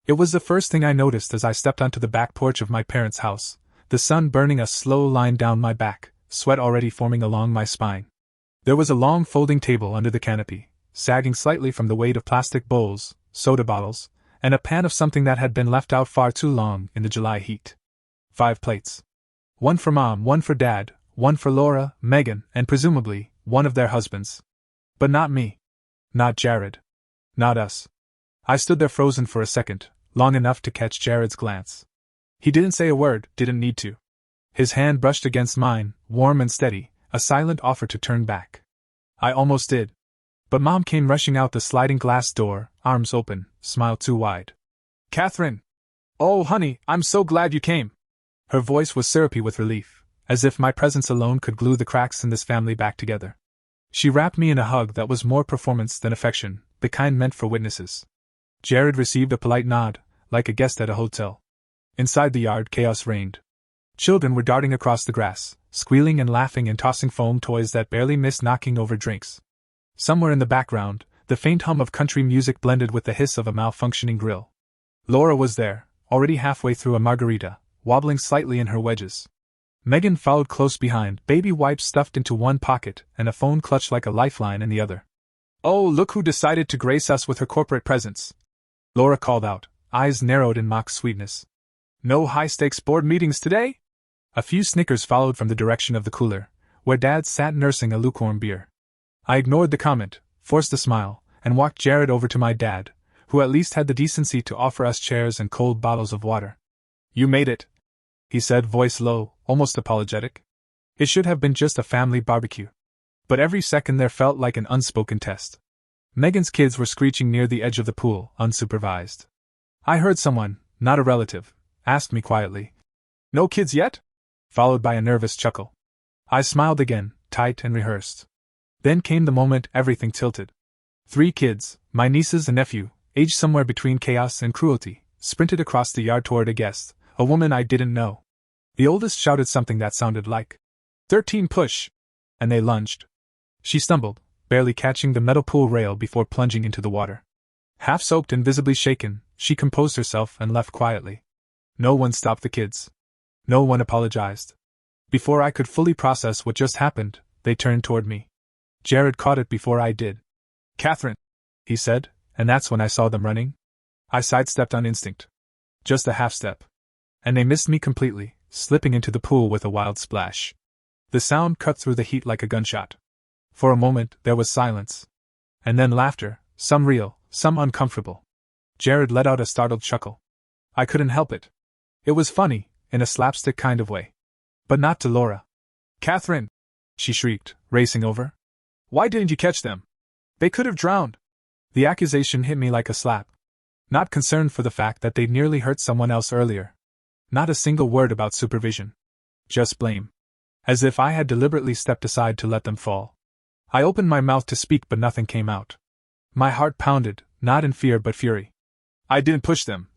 It was the first thing I noticed as I stepped onto the back porch of my parents' house, the sun burning a slow line down my back, sweat already forming along my spine. There was a long folding table under the canopy, sagging slightly from the weight of plastic bowls, soda bottles, and a pan of something that had been left out far too long in the July heat. 5 plates. One for Mom, one for Dad, one for Laura, Megan, and presumably, one of their husbands. But not me. Not Jared. Not us. I stood there frozen for a second, long enough to catch Jared's glance. He didn't say a word, didn't need to. His hand brushed against mine, warm and steady, a silent offer to turn back. I almost did. But Mom came rushing out the sliding glass door, arms open, smile too wide. "Catherine! Oh, honey, I'm so glad you came!" Her voice was syrupy with relief, as if my presence alone could glue the cracks in this family back together. She wrapped me in a hug that was more performance than affection, the kind meant for witnesses. Jared received a polite nod, like a guest at a hotel. Inside the yard, chaos reigned. Children were darting across the grass, squealing and laughing and tossing foam toys that barely missed knocking over drinks. Somewhere in the background, the faint hum of country music blended with the hiss of a malfunctioning grill. Laura was there, already halfway through a margarita, wobbling slightly in her wedges. Megan followed close behind, baby wipes stuffed into one pocket and a phone clutched like a lifeline in the other. "Oh, look who decided to grace us with her corporate presence," Laura called out, eyes narrowed in mock sweetness. "No high-stakes board meetings today?" A few snickers followed from the direction of the cooler, where Dad sat nursing a lukewarm beer. I ignored the comment, forced a smile, and walked Jared over to my dad, who at least had the decency to offer us chairs and cold bottles of water. "You made it," he said, voice low, almost apologetic. It should have been just a family barbecue. But every second there felt like an unspoken test. Megan's kids were screeching near the edge of the pool, unsupervised. I heard someone, not a relative, ask me quietly, "No kids yet?" followed by a nervous chuckle. I smiled again, tight and rehearsed. Then came the moment everything tilted. 3 kids, my nieces and nephew, aged somewhere between chaos and cruelty, sprinted across the yard toward a guest, a woman I didn't know. The oldest shouted something that sounded like, "13 push!" and they lunged. She stumbled, barely catching the metal pool rail before plunging into the water. Half soaked and visibly shaken, she composed herself and left quietly. No one stopped the kids. No one apologized. Before I could fully process what just happened, they turned toward me. Jared caught it before I did. "Catherine," he said, and that's when I saw them running. I sidestepped on instinct. Just a half step. And they missed me completely, slipping into the pool with a wild splash. The sound cut through the heat like a gunshot. For a moment, there was silence. And then laughter, some real, some uncomfortable. Jared let out a startled chuckle. I couldn't help it. It was funny, in a slapstick kind of way. But not to Laura. "Catherine!" she shrieked, racing over. "Why didn't you catch them? They could have drowned." The accusation hit me like a slap. Not concerned for the fact that they'd nearly hurt someone else earlier. Not a single word about supervision. Just blame. As if I had deliberately stepped aside to let them fall. I opened my mouth to speak but nothing came out. My heart pounded, not in fear but fury. "I didn't push them,"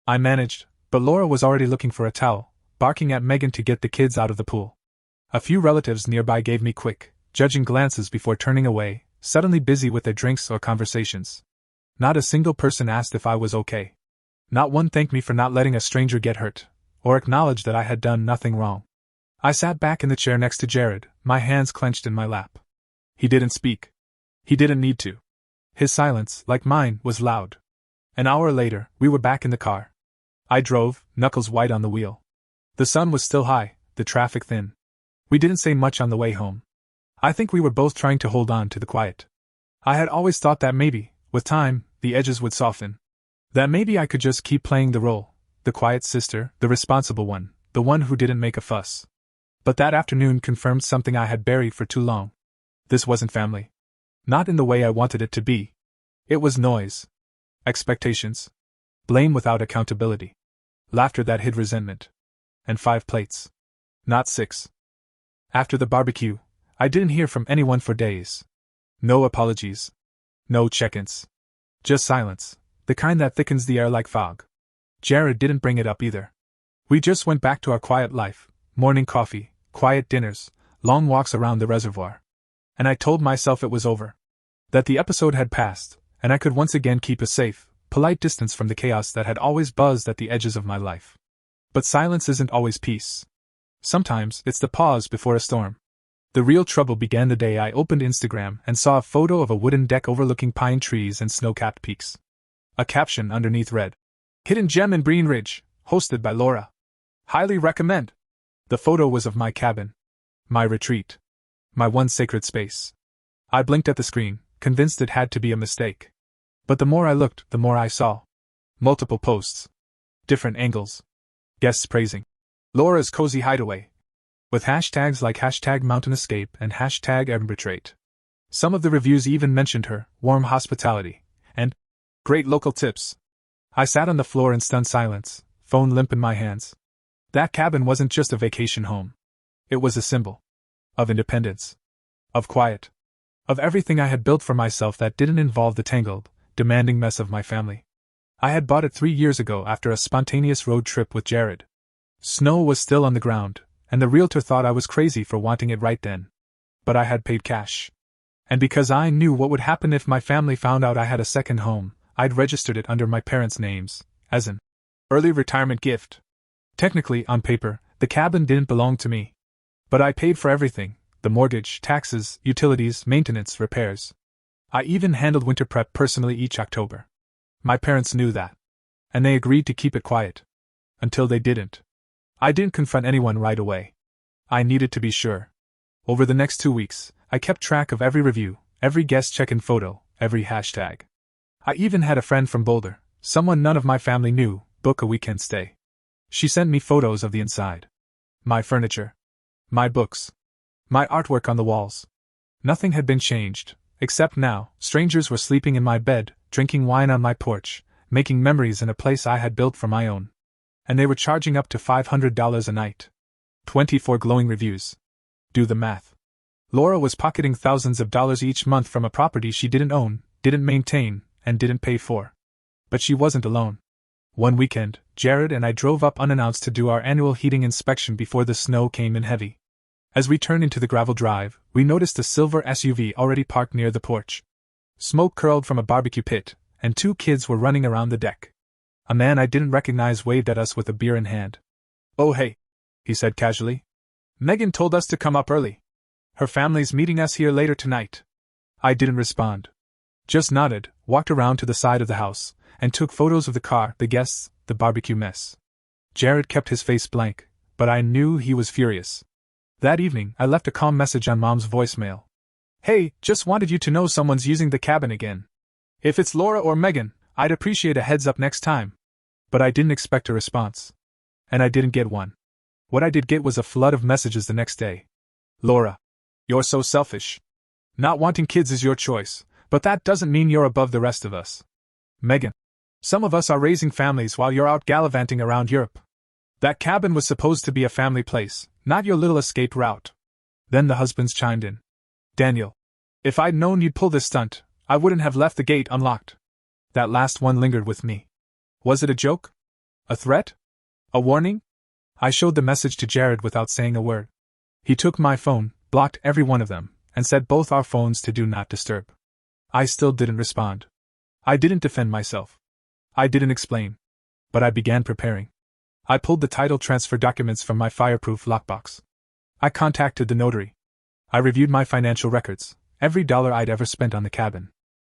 I managed, but Laura was already looking for a towel, barking at Megan to get the kids out of the pool. A few relatives nearby gave me quick, judging glances before turning away, suddenly busy with their drinks or conversations. Not a single person asked if I was okay. Not one thanked me for not letting a stranger get hurt, or acknowledged that I had done nothing wrong. I sat back in the chair next to Jared, my hands clenched in my lap. He didn't speak. He didn't need to. His silence, like mine, was loud. An hour later, we were back in the car. I drove, knuckles white on the wheel. The sun was still high, the traffic thin. We didn't say much on the way home. I think we were both trying to hold on to the quiet. I had always thought that maybe, with time, the edges would soften. That maybe I could just keep playing the role, the quiet sister, the responsible one, the one who didn't make a fuss. But that afternoon confirmed something I had buried for too long. This wasn't family. Not in the way I wanted it to be. It was noise. Expectations. Blame without accountability. Laughter that hid resentment. And 5 plates. Not 6. After the barbecue, I didn't hear from anyone for days. No apologies. No check-ins. Just silence, the kind that thickens the air like fog. Jared didn't bring it up either. We just went back to our quiet life, morning coffee, quiet dinners, long walks around the reservoir. And I told myself it was over. That the episode had passed, and I could once again keep a safe, polite distance from the chaos that had always buzzed at the edges of my life. But silence isn't always peace. Sometimes it's the pause before a storm. The real trouble began the day I opened Instagram and saw a photo of a wooden deck overlooking pine trees and snow-capped peaks. A caption underneath read, "Hidden Gem in Breen Ridge, hosted by Laura. Highly recommend." The photo was of my cabin. My retreat. My one sacred space. I blinked at the screen, convinced it had to be a mistake. But the more I looked, the more I saw. Multiple posts. Different angles. Guests praising Laura's cozy hideaway, with hashtags like #Mountain Escape and #Arbitrate. Some of the reviews even mentioned her warm hospitality and great local tips. I sat on the floor in stunned silence, phone limp in my hands. That cabin wasn't just a vacation home. It was a symbol of independence, of quiet, of everything I had built for myself that didn't involve the tangled, demanding mess of my family. I had bought it 3 years ago after a spontaneous road trip with Jared. Snow was still on the ground, and the realtor thought I was crazy for wanting it right then. But I had paid cash. And because I knew what would happen if my family found out I had a second home, I'd registered it under my parents' names, as an early retirement gift. Technically, on paper, the cabin didn't belong to me. But I paid for everything: the mortgage, taxes, utilities, maintenance, repairs. I even handled winter prep personally each October. My parents knew that. And they agreed to keep it quiet. Until they didn't. I didn't confront anyone right away. I needed to be sure. Over the next 2 weeks, I kept track of every review, every guest check-in photo, every hashtag. I even had a friend from Boulder, someone none of my family knew, book a weekend stay. She sent me photos of the inside. My furniture. My books. My artwork on the walls. Nothing had been changed, except now, strangers were sleeping in my bed, drinking wine on my porch, making memories in a place I had built for my own. And they were charging up to $500 a night. 24 glowing reviews. Do the math. Laura was pocketing thousands of dollars each month from a property she didn't own, didn't maintain, and didn't pay for. But she wasn't alone. One weekend, Jared and I drove up unannounced to do our annual heating inspection before the snow came in heavy. As we turned into the gravel drive, we noticed a silver SUV already parked near the porch. Smoke curled from a barbecue pit, and 2 kids were running around the deck. A man I didn't recognize waved at us with a beer in hand. "Oh hey," he said casually. "Megan told us to come up early. Her family's meeting us here later tonight." I didn't respond. Just nodded, walked around to the side of the house, and took photos of the car, the guests, the barbecue mess. Jared kept his face blank, but I knew he was furious. That evening, I left a calm message on Mom's voicemail. "Hey, just wanted you to know someone's using the cabin again. If it's Laura or Megan, I'd appreciate a heads up next time." But I didn't expect a response. And I didn't get one. What I did get was a flood of messages the next day. "Laura, you're so selfish. Not wanting kids is your choice, but that doesn't mean you're above the rest of us." "Megan, some of us are raising families while you're out gallivanting around Europe. That cabin was supposed to be a family place, not your little escape route." Then the husbands chimed in. "Daniel, if I'd known you'd pull this stunt, I wouldn't have left the gate unlocked." That last one lingered with me. Was it a joke? A threat? A warning? I showed the message to Jared without saying a word. He took my phone, blocked every one of them, and set both our phones to do not disturb. I still didn't respond. I didn't defend myself. I didn't explain. But I began preparing. I pulled the title transfer documents from my fireproof lockbox. I contacted the notary. I reviewed my financial records, every dollar I'd ever spent on the cabin.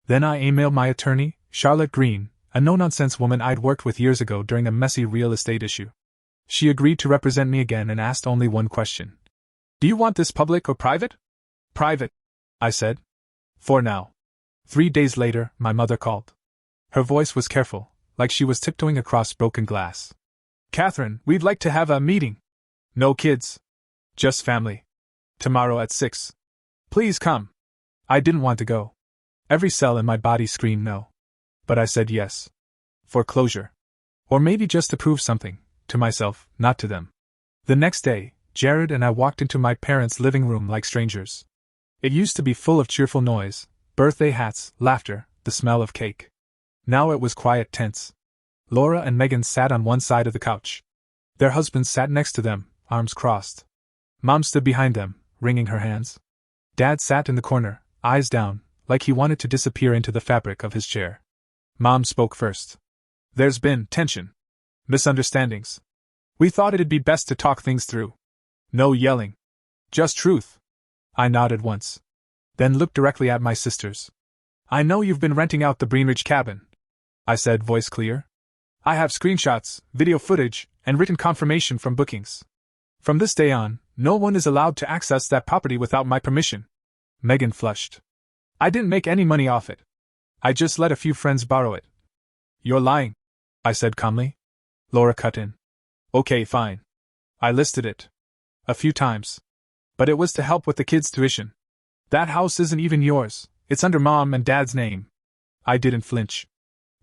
Then I emailed my attorney, Charlotte Green, a no-nonsense woman I'd worked with years ago during a messy real estate issue. She agreed to represent me again and asked only one question. "Do you want this public or private?" "Private," I said. "For now." 3 days later, my mother called. Her voice was careful, like she was tiptoeing across broken glass. "Catherine, we'd like to have a meeting. No kids. Just family. Tomorrow at 6. Please come." I didn't want to go. Every cell in my body screamed no. But I said yes. For closure. Or maybe just to prove something, to myself, not to them. The next day, Jared and I walked into my parents' living room like strangers. It used to be full of cheerful noise, birthday hats, laughter, the smell of cake. Now it was quiet, tense. Laura and Megan sat on one side of the couch. Their husbands sat next to them, arms crossed. Mom stood behind them, wringing her hands. Dad sat in the corner, eyes down, like he wanted to disappear into the fabric of his chair. Mom spoke first. There's been tension. Misunderstandings. We thought it'd be best to talk things through. No yelling. Just truth. I nodded once. Then looked directly at my sisters. I know you've been renting out the Greenridge cabin, I said, voice clear. I have screenshots, video footage, and written confirmation from bookings. From this day on, no one is allowed to access that property without my permission. Megan flushed. I didn't make any money off it. I just let a few friends borrow it. You're lying, I said calmly. Laura cut in. Okay, fine. I listed it. A few times. But it was to help with the kids' tuition. That house isn't even yours, it's under Mom and Dad's name. I didn't flinch.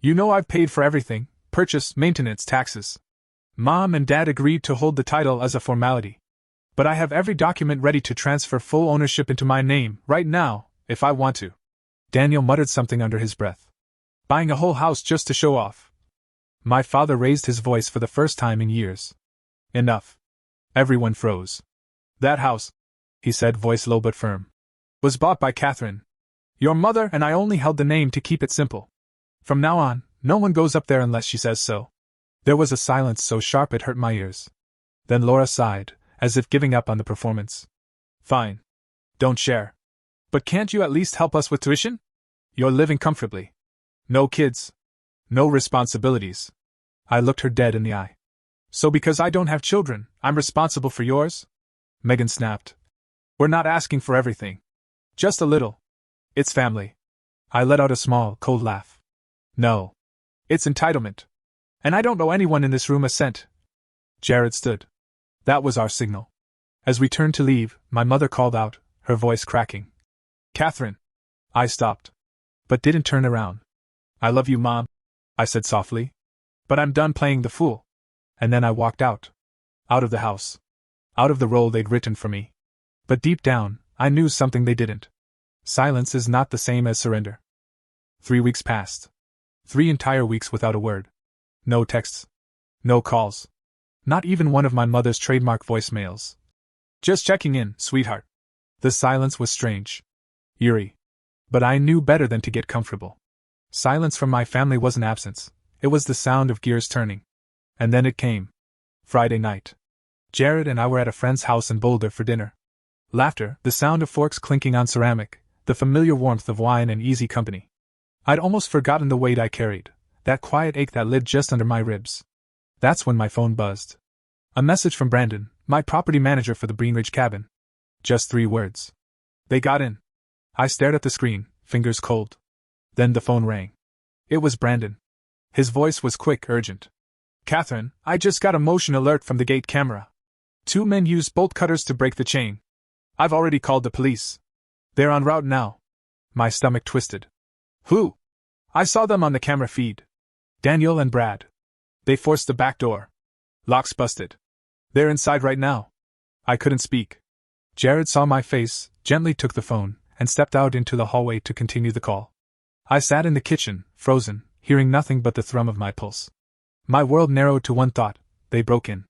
You know I've paid for everything, purchase, maintenance, taxes. Mom and Dad agreed to hold the title as a formality. But I have every document ready to transfer full ownership into my name, right now, if I want to. Daniel muttered something under his breath. Buying a whole house just to show off. My father raised his voice for the first time in years. Enough. Everyone froze. That house, he said, voice low but firm, was bought by Catherine. Your mother and I only held the name to keep it simple. From now on, no one goes up there unless she says so. There was a silence so sharp it hurt my ears. Then Laura sighed, as if giving up on the performance. Fine. Don't share. But can't you at least help us with tuition? You're living comfortably. No kids. No responsibilities. I looked her dead in the eye. So because I don't have children, I'm responsible for yours? Megan snapped. We're not asking for everything. Just a little. It's family. I let out a small, cold laugh. No. It's entitlement. And I don't owe anyone in this room a cent. Jared stood. That was our signal. As we turned to leave, my mother called out, her voice cracking. Catherine. I stopped. But didn't turn around. I love you, Mom, I said softly. But I'm done playing the fool. And then I walked out. Out of the house. Out of the role they'd written for me. But deep down, I knew something they didn't. Silence is not the same as surrender. 3 weeks passed. 3 entire weeks without a word. No texts. No calls. Not even one of my mother's trademark voicemails. Just checking in, sweetheart. The silence was strange. Eerie. But I knew better than to get comfortable. Silence from my family wasn't absence. It was the sound of gears turning. And then it came. Friday night. Jared and I were at a friend's house in Boulder for dinner. Laughter, the sound of forks clinking on ceramic, the familiar warmth of wine and easy company. I'd almost forgotten the weight I carried, that quiet ache that lived just under my ribs. That's when my phone buzzed. A message from Brandon, my property manager for the Greenridge cabin. Just 3 words. They got in. I stared at the screen, fingers cold. Then the phone rang. It was Brandon. His voice was quick, urgent. Catherine, I just got a motion alert from the gate camera. 2 men used bolt cutters to break the chain. I've already called the police. They're en route now. My stomach twisted. Who? I saw them on the camera feed. Daniel and Brad. They forced the back door. Lock's busted. They're inside right now. I couldn't speak. Jared saw my face, gently took the phone, and stepped out into the hallway to continue the call. I sat in the kitchen, frozen, hearing nothing but the thrum of my pulse. My world narrowed to one thought: they broke in.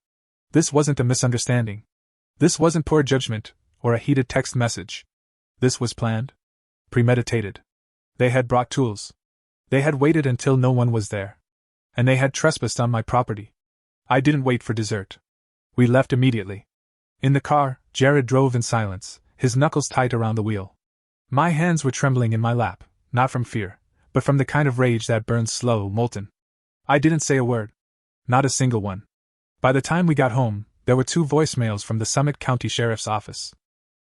This wasn't a misunderstanding. This wasn't poor judgment, or a heated text message. This was planned. Premeditated. They had brought tools. They had waited until no one was there. And they had trespassed on my property. I didn't wait for dessert. We left immediately. In the car, Jared drove in silence, his knuckles tight around the wheel. My hands were trembling in my lap, not from fear, but from the kind of rage that burns slow, molten. I didn't say a word. Not a single one. By the time we got home, there were 2 voicemails from the Summit County Sheriff's Office.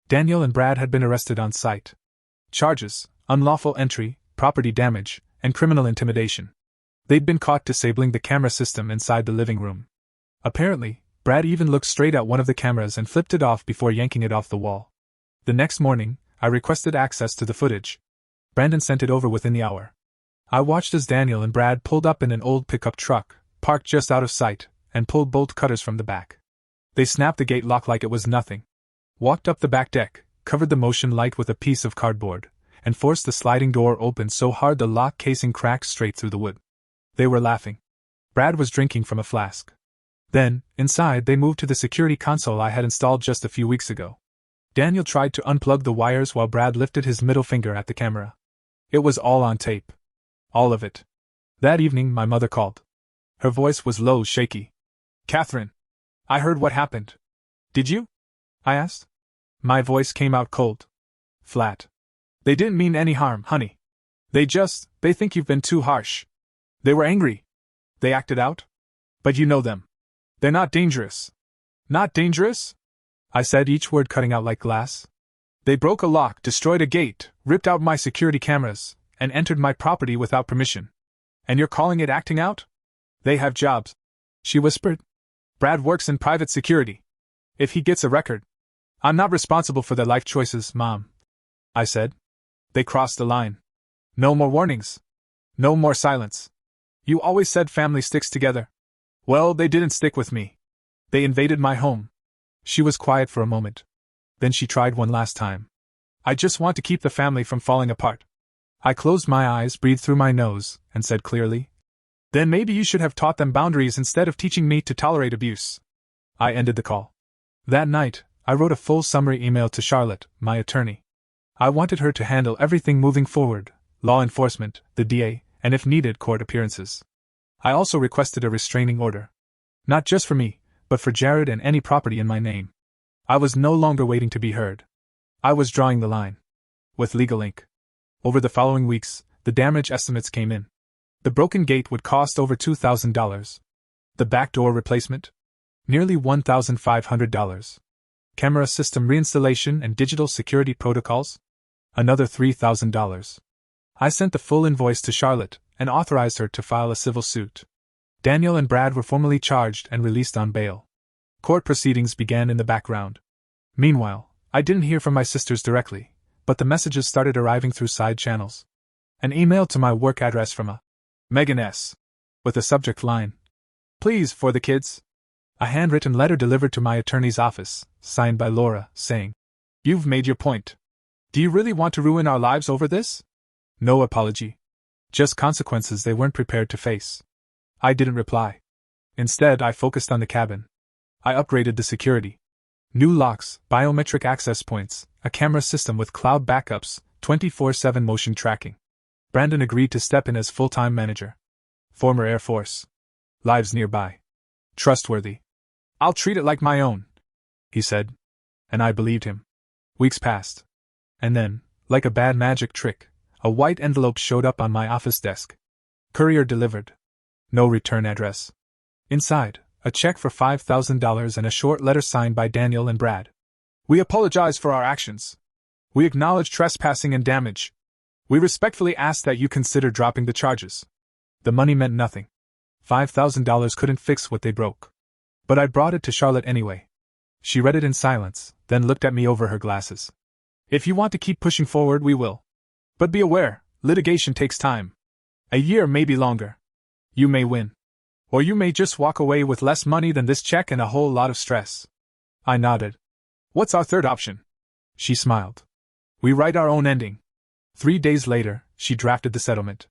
Daniel and Brad had been arrested on site. Charges: unlawful entry, property damage, and criminal intimidation. They'd been caught disabling the camera system inside the living room. Apparently, Brad even looked straight at one of the cameras and flipped it off before yanking it off the wall. The next morning, I requested access to the footage. Brandon sent it over within the hour. I watched as Daniel and Brad pulled up in an old pickup truck, parked just out of sight, and pulled bolt cutters from the back. They snapped the gate lock like it was nothing. Walked up the back deck, covered the motion light with a piece of cardboard, and forced the sliding door open so hard the lock casing cracked straight through the wood. They were laughing. Brad was drinking from a flask. Then, inside, they moved to the security console I had installed just a few weeks ago. Daniel tried to unplug the wires while Brad lifted his middle finger at the camera. It was all on tape. All of it. That evening, my mother called. Her voice was low, shaky. "Catherine, I heard what happened. Did you?" I asked. My voice came out cold. Flat. "They didn't mean any harm, honey. They think you've been too harsh. They were angry. They acted out. But you know them. They're not dangerous." "Not dangerous?" I said, each word cutting out like glass. "They broke a lock, destroyed a gate, ripped out my security cameras, and entered my property without permission. And you're calling it acting out? They have jobs," she whispered. "Brad works in private security. If he gets a record, I'm not responsible for their life choices, Mom," I said. "They crossed the line. No more warnings. No more silence. You always said family sticks together. Well, they didn't stick with me. They invaded my home." She was quiet for a moment. Then she tried one last time. "I just want to keep the family from falling apart." I closed my eyes, breathed through my nose, and said clearly, "Then maybe you should have taught them boundaries instead of teaching me to tolerate abuse." I ended the call. That night, I wrote a full summary email to Charlotte, my attorney. I wanted her to handle everything moving forward: law enforcement, the DA, and if needed, court appearances. I also requested a restraining order. Not just for me, but for Jared and any property in my name. I was no longer waiting to be heard. I was drawing the line. With legal ink. Over the following weeks, the damage estimates came in. The broken gate would cost over $2,000. The back door replacement? Nearly $1,500. Camera system reinstallation and digital security protocols? Another $3,000. I sent the full invoice to Charlotte and authorized her to file a civil suit. Daniel and Brad were formally charged and released on bail. Court proceedings began in the background. Meanwhile, I didn't hear from my sisters directly, but the messages started arriving through side channels. An email to my work address from a Megan S. with a subject line, "Please, for the kids." A handwritten letter delivered to my attorney's office, signed by Laura, saying, "You've made your point. Do you really want to ruin our lives over this?" No apology. Just consequences they weren't prepared to face. I didn't reply. Instead, I focused on the cabin. I upgraded the security. New locks, biometric access points, a camera system with cloud backups, 24/7 motion tracking. Brandon agreed to step in as full-time manager. Former Air Force. Lives nearby. Trustworthy. "I'll treat it like my own," he said. And I believed him. Weeks passed. And then, like a bad magic trick, a white envelope showed up on my office desk. Courier delivered. No return address. Inside, a check for $5,000 and a short letter signed by Daniel and Brad. "We apologize for our actions. We acknowledge trespassing and damage. We respectfully ask that you consider dropping the charges." The money meant nothing. $5,000 couldn't fix what they broke. But I brought it to Charlotte anyway. She read it in silence, then looked at me over her glasses. "If you want to keep pushing forward, we will. But be aware, litigation takes time. A year, maybe longer. You may win. Or you may just walk away with less money than this check and a whole lot of stress." I nodded. "What's our third option?" She smiled. "We write our own ending." 3 days later, she drafted the settlement.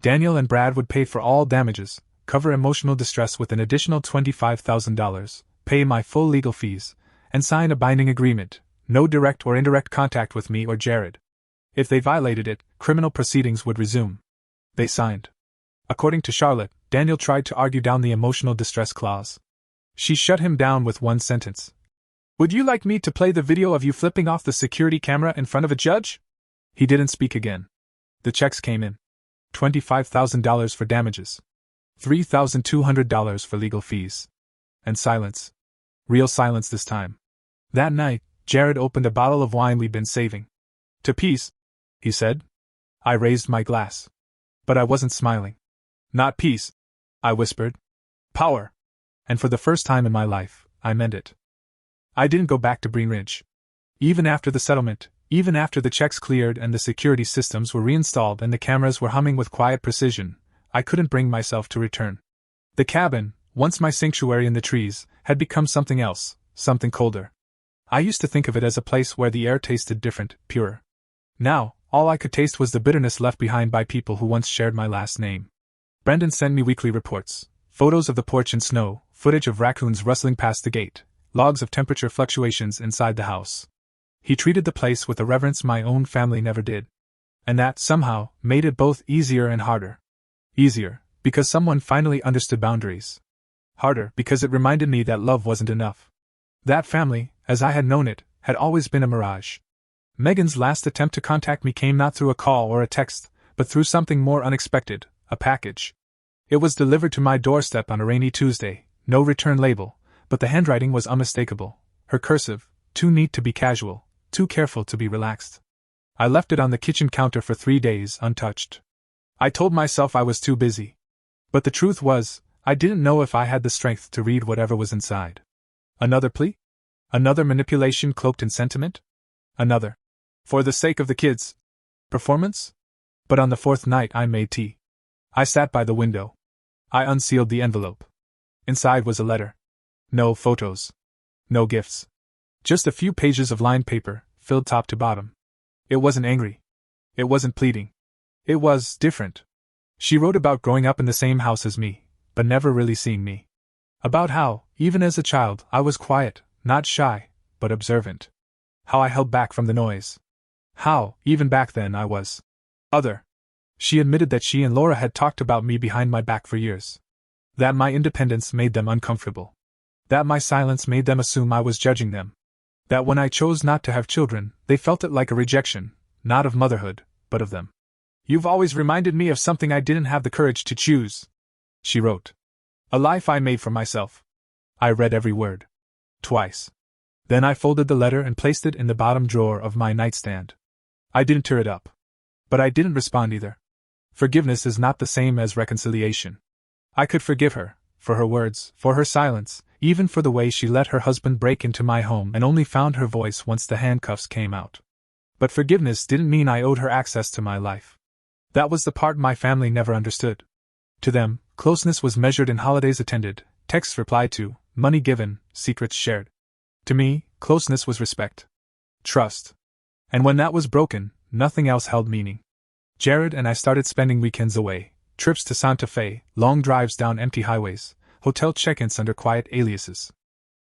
Daniel and Brad would pay for all damages, cover emotional distress with an additional $25,000, pay my full legal fees, and sign a binding agreement: no direct or indirect contact with me or Jared. If they violated it, criminal proceedings would resume. They signed. According to Charlotte, Daniel tried to argue down the emotional distress clause. She shut him down with one sentence. "Would you like me to play the video of you flipping off the security camera in front of a judge?" He didn't speak again. The checks came in. $25,000 for damages. $3,200 for legal fees. And silence. Real silence this time. That night, Jared opened a bottle of wine we'd been saving. "To peace," he said. I raised my glass. But I wasn't smiling. "Not peace," I whispered. "Power." And for the first time in my life, I meant it. I didn't go back to Green Ridge. Even after the settlement, even after the checks cleared and the security systems were reinstalled and the cameras were humming with quiet precision, I couldn't bring myself to return. The cabin, once my sanctuary in the trees, had become something else, something colder. I used to think of it as a place where the air tasted different, purer. Now, all I could taste was the bitterness left behind by people who once shared my last name. Brendan sent me weekly reports, photos of the porch in snow, footage of raccoons rustling past the gate, logs of temperature fluctuations inside the house. He treated the place with a reverence my own family never did. And that, somehow, made it both easier and harder. Easier, because someone finally understood boundaries. Harder, because it reminded me that love wasn't enough. That family, as I had known it, had always been a mirage. Megan's last attempt to contact me came not through a call or a text, but through something more unexpected, a package. It was delivered to my doorstep on a rainy Tuesday, no return label, but the handwriting was unmistakable, her cursive, too neat to be casual, too careful to be relaxed. I left it on the kitchen counter for 3 days, untouched. I told myself I was too busy. But the truth was, I didn't know if I had the strength to read whatever was inside. Another plea? Another manipulation cloaked in sentiment? Another, for the sake of the kids, performance? But on the 4th night I made tea. I sat by the window. I unsealed the envelope. Inside was a letter. No photos. No gifts. Just a few pages of lined paper, filled top to bottom. It wasn't angry. It wasn't pleading. It was different. She wrote about growing up in the same house as me, but never really seeing me. About how, even as a child, I was quiet, not shy, but observant. How I held back from the noise. How, even back then, I was other. She admitted that she and Laura had talked about me behind my back for years. That my independence made them uncomfortable. That my silence made them assume I was judging them. That when I chose not to have children, they felt it like a rejection, not of motherhood, but of them. "You've always reminded me of something I didn't have the courage to choose," she wrote. "A life I made for myself." I read every word. Twice. Then I folded the letter and placed it in the bottom drawer of my nightstand. I didn't tear it up. But I didn't respond either. Forgiveness is not the same as reconciliation. I could forgive her, for her words, for her silence, even for the way she let her husband break into my home and only found her voice once the handcuffs came out. But forgiveness didn't mean I owed her access to my life. That was the part my family never understood. To them, closeness was measured in holidays attended, texts replied to, money given, secrets shared. To me, closeness was respect. Trust. And when that was broken, nothing else held meaning. Jared and I started spending weekends away, trips to Santa Fe, long drives down empty highways, hotel check-ins under quiet aliases.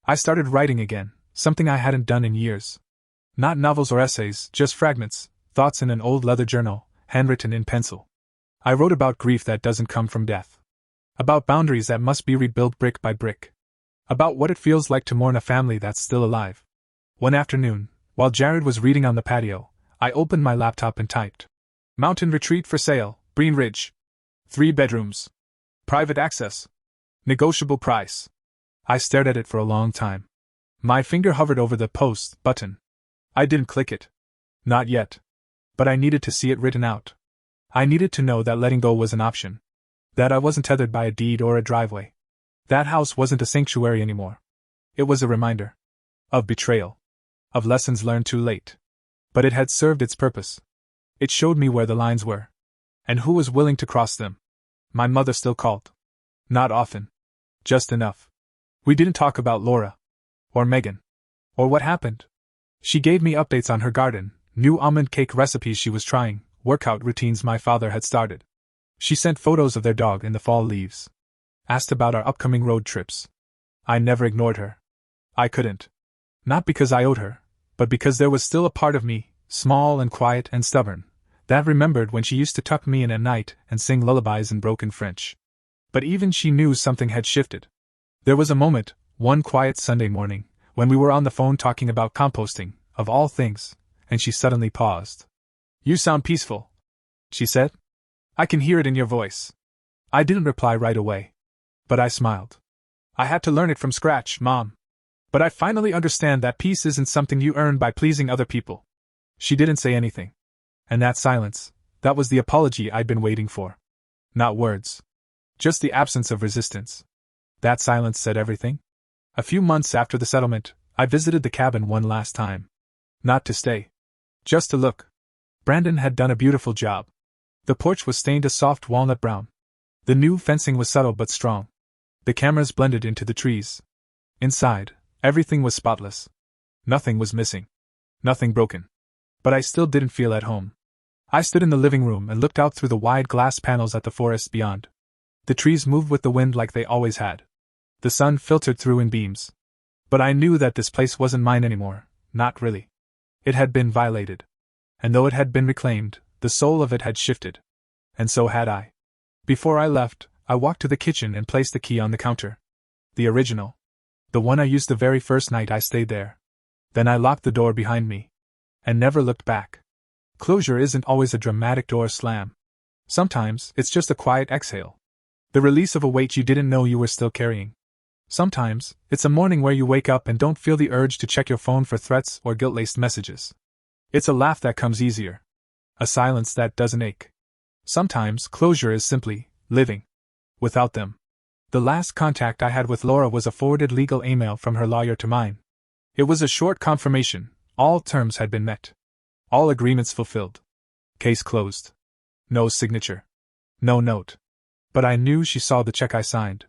I started writing again, something I hadn't done in years. Not novels or essays, just fragments, thoughts in an old leather journal, handwritten in pencil. I wrote about grief that doesn't come from death. About boundaries that must be rebuilt brick by brick. About what it feels like to mourn a family that's still alive. One afternoon, while Jared was reading on the patio, I opened my laptop and typed, "Mountain retreat for sale, Breen Ridge. 3 bedrooms. Private access. Negotiable price." I stared at it for a long time. My finger hovered over the post button. I didn't click it. Not yet. But I needed to see it written out. I needed to know that letting go was an option. That I wasn't tethered by a deed or a driveway. That house wasn't a sanctuary anymore. It was a reminder. Of betrayal. Of lessons learned too late. But it had served its purpose. It showed me where the lines were. And who was willing to cross them. My mother still called. Not often. Just enough. We didn't talk about Laura. Or Megan. Or what happened. She gave me updates on her garden, new almond cake recipes she was trying, workout routines my father had started. She sent photos of their dog in the fall leaves. Asked about our upcoming road trips. I never ignored her. I couldn't. Not because I owed her, but because there was still a part of me, small and quiet and stubborn, that remembered when she used to tuck me in at night and sing lullabies in broken French. But even she knew something had shifted. There was a moment, one quiet Sunday morning, when we were on the phone talking about composting, of all things, and she suddenly paused. "You sound peaceful," she said. "I can hear it in your voice." I didn't reply right away. But I smiled. "I had to learn it from scratch, Mom. But I finally understand that peace isn't something you earn by pleasing other people." She didn't say anything. And that silence, that was the apology I'd been waiting for. Not words. Just the absence of resistance. That silence said everything. A few months after the settlement, I visited the cabin one last time. Not to stay. Just to look. Brandon had done a beautiful job. The porch was stained a soft walnut brown. The new fencing was subtle but strong. The cameras blended into the trees. Inside, everything was spotless. Nothing was missing. Nothing broken. But I still didn't feel at home. I stood in the living room and looked out through the wide glass panels at the forest beyond. The trees moved with the wind like they always had. The sun filtered through in beams. But I knew that this place wasn't mine anymore, not really. It had been violated. And though it had been reclaimed, the soul of it had shifted. And so had I. Before I left, I walked to the kitchen and placed the key on the counter. The original. The one I used the very first night I stayed there. Then I locked the door behind me. And never looked back. Closure isn't always a dramatic door slam. Sometimes, it's just a quiet exhale. The release of a weight you didn't know you were still carrying. Sometimes, it's a morning where you wake up and don't feel the urge to check your phone for threats or guilt-laced messages. It's a laugh that comes easier. A silence that doesn't ache. Sometimes, closure is simply living. Without them. The last contact I had with Laura was a forwarded legal email from her lawyer to mine. It was a short confirmation. All terms had been met. All agreements fulfilled. Case closed. No signature. No note. But I knew she saw the check I signed.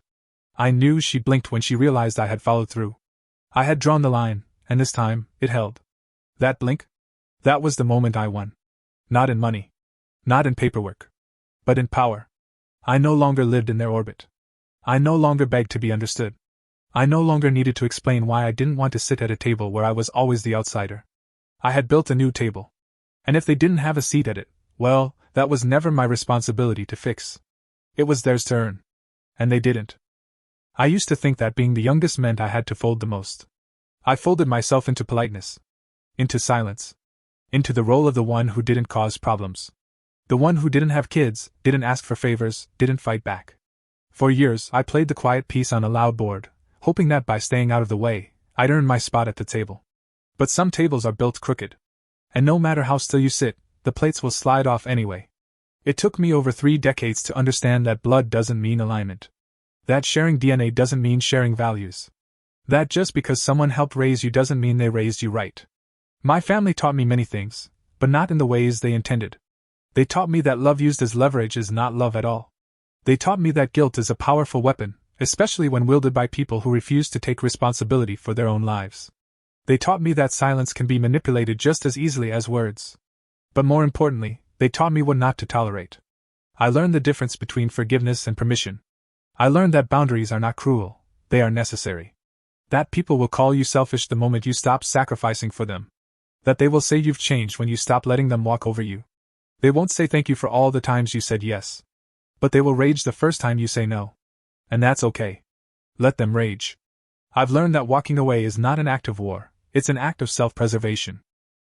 I knew she blinked when she realized I had followed through. I had drawn the line, and this time, it held. That blink? That was the moment I won. Not in money. Not in paperwork. But in power. I no longer lived in their orbit. I no longer begged to be understood. I no longer needed to explain why I didn't want to sit at a table where I was always the outsider. I had built a new table. And if they didn't have a seat at it, well, that was never my responsibility to fix. It was theirs to earn. And they didn't. I used to think that being the youngest meant I had to fold the most. I folded myself into politeness. Into silence. Into the role of the one who didn't cause problems. The one who didn't have kids, didn't ask for favors, didn't fight back. For years, I played the quiet piece on a loud board, hoping that by staying out of the way, I'd earn my spot at the table. But some tables are built crooked. And no matter how still you sit, the plates will slide off anyway. It took me over 3 decades to understand that blood doesn't mean alignment. That sharing DNA doesn't mean sharing values. That just because someone helped raise you doesn't mean they raised you right. My family taught me many things, but not in the ways they intended. They taught me that love used as leverage is not love at all. They taught me that guilt is a powerful weapon, especially when wielded by people who refuse to take responsibility for their own lives. They taught me that silence can be manipulated just as easily as words. But more importantly, they taught me what not to tolerate. I learned the difference between forgiveness and permission. I learned that boundaries are not cruel, they are necessary. That people will call you selfish the moment you stop sacrificing for them. That they will say you've changed when you stop letting them walk over you. They won't say thank you for all the times you said yes. But they will rage the first time you say no. And that's okay. Let them rage. I've learned that walking away is not an act of war, it's an act of self-preservation.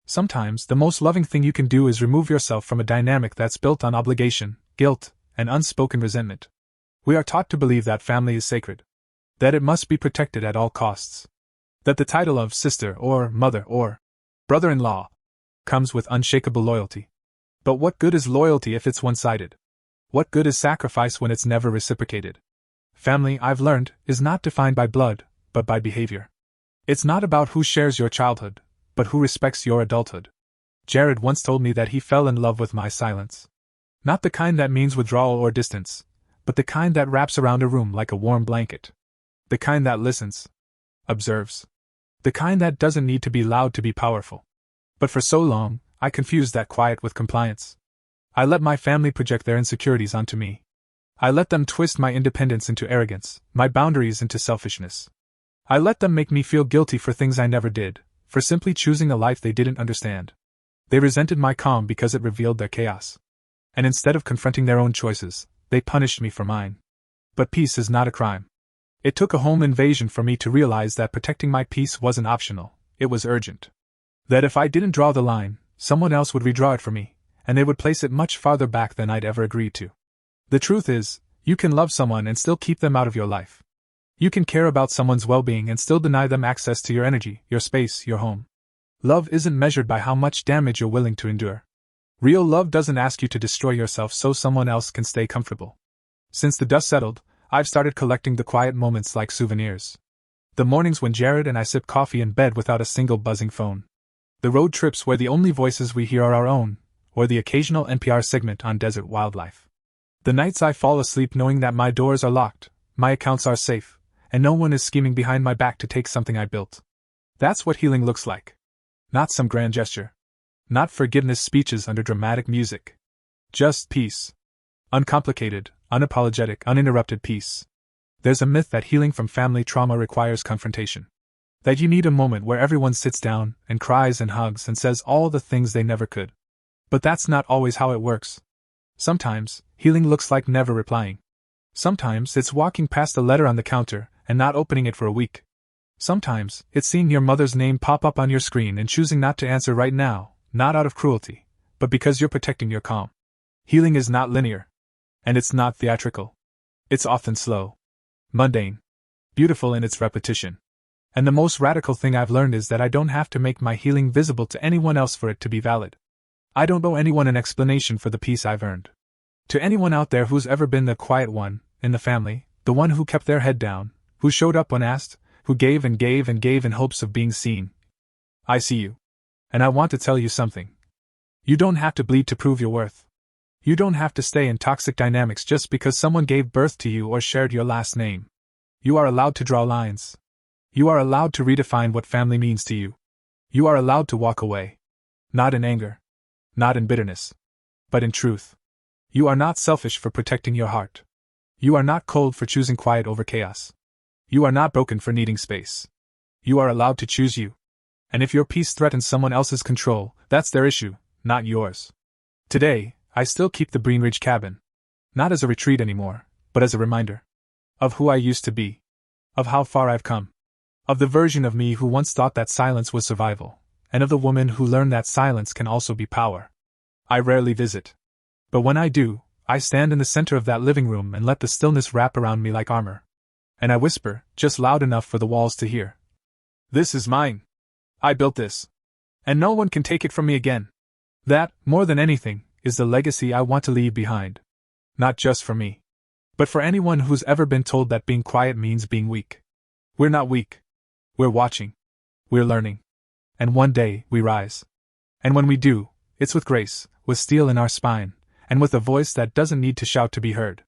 Sometimes the most loving thing you can do is remove yourself from a dynamic that's built on obligation, guilt, and unspoken resentment. We are taught to believe that family is sacred. That it must be protected at all costs. That the title of sister or mother or brother-in-law comes with unshakable loyalty. But what good is loyalty if it's one-sided? What good is sacrifice when it's never reciprocated? Family, I've learned, is not defined by blood, but by behavior. It's not about who shares your childhood, but who respects your adulthood. Jared once told me that he fell in love with my silence. Not the kind that means withdrawal or distance, but the kind that wraps around a room like a warm blanket. The kind that listens. Observes. The kind that doesn't need to be loud to be powerful. But for so long, I confused that quiet with compliance. I let my family project their insecurities onto me. I let them twist my independence into arrogance, my boundaries into selfishness. I let them make me feel guilty for things I never did, for simply choosing a life they didn't understand. They resented my calm because it revealed their chaos. And instead of confronting their own choices, they punished me for mine. But peace is not a crime. It took a home invasion for me to realize that protecting my peace wasn't optional, it was urgent. That if I didn't draw the line, someone else would redraw it for me, and they would place it much farther back than I'd ever agreed to. The truth is, you can love someone and still keep them out of your life. You can care about someone's well-being and still deny them access to your energy, your space, your home. Love isn't measured by how much damage you're willing to endure. Real love doesn't ask you to destroy yourself so someone else can stay comfortable. Since the dust settled, I've started collecting the quiet moments like souvenirs. The mornings when Jared and I sip coffee in bed without a single buzzing phone. The road trips where the only voices we hear are our own, or the occasional NPR segment on desert wildlife. The nights I fall asleep knowing that my doors are locked, my accounts are safe, and no one is scheming behind my back to take something I built. That's what healing looks like. Not some grand gesture. Not forgiveness speeches under dramatic music. Just peace. Uncomplicated, unapologetic, uninterrupted peace. There's a myth that healing from family trauma requires confrontation. That you need a moment where everyone sits down and cries and hugs and says all the things they never could. But that's not always how it works. Sometimes, healing looks like never replying. Sometimes it's walking past a letter on the counter and not opening it for a week. Sometimes it's seeing your mother's name pop up on your screen and choosing not to answer right now, not out of cruelty, but because you're protecting your calm. Healing is not linear. And it's not theatrical. It's often slow, mundane, beautiful in its repetition. And the most radical thing I've learned is that I don't have to make my healing visible to anyone else for it to be valid. I don't owe anyone an explanation for the peace I've earned. To anyone out there who's ever been the quiet one in the family, the one who kept their head down, who showed up when asked, who gave and gave and gave in hopes of being seen, I see you. And I want to tell you something. You don't have to bleed to prove your worth. You don't have to stay in toxic dynamics just because someone gave birth to you or shared your last name. You are allowed to draw lines. You are allowed to redefine what family means to you. You are allowed to walk away. Not in anger. Not in bitterness. But in truth. You are not selfish for protecting your heart. You are not cold for choosing quiet over chaos. You are not broken for needing space. You are allowed to choose you. And if your peace threatens someone else's control, that's their issue, not yours. Today, I still keep the Green Ridge cabin. Not as a retreat anymore, but as a reminder. Of who I used to be. Of how far I've come. Of the version of me who once thought that silence was survival, and of the woman who learned that silence can also be power. I rarely visit. But when I do, I stand in the center of that living room and let the stillness wrap around me like armor. And I whisper, just loud enough for the walls to hear. This is mine. I built this. And no one can take it from me again. That, more than anything, is the legacy I want to leave behind. Not just for me. But for anyone who's ever been told that being quiet means being weak. We're not weak. We're watching. We're learning. And one day, we rise. And when we do, it's with grace, with steel in our spine, and with a voice that doesn't need to shout to be heard.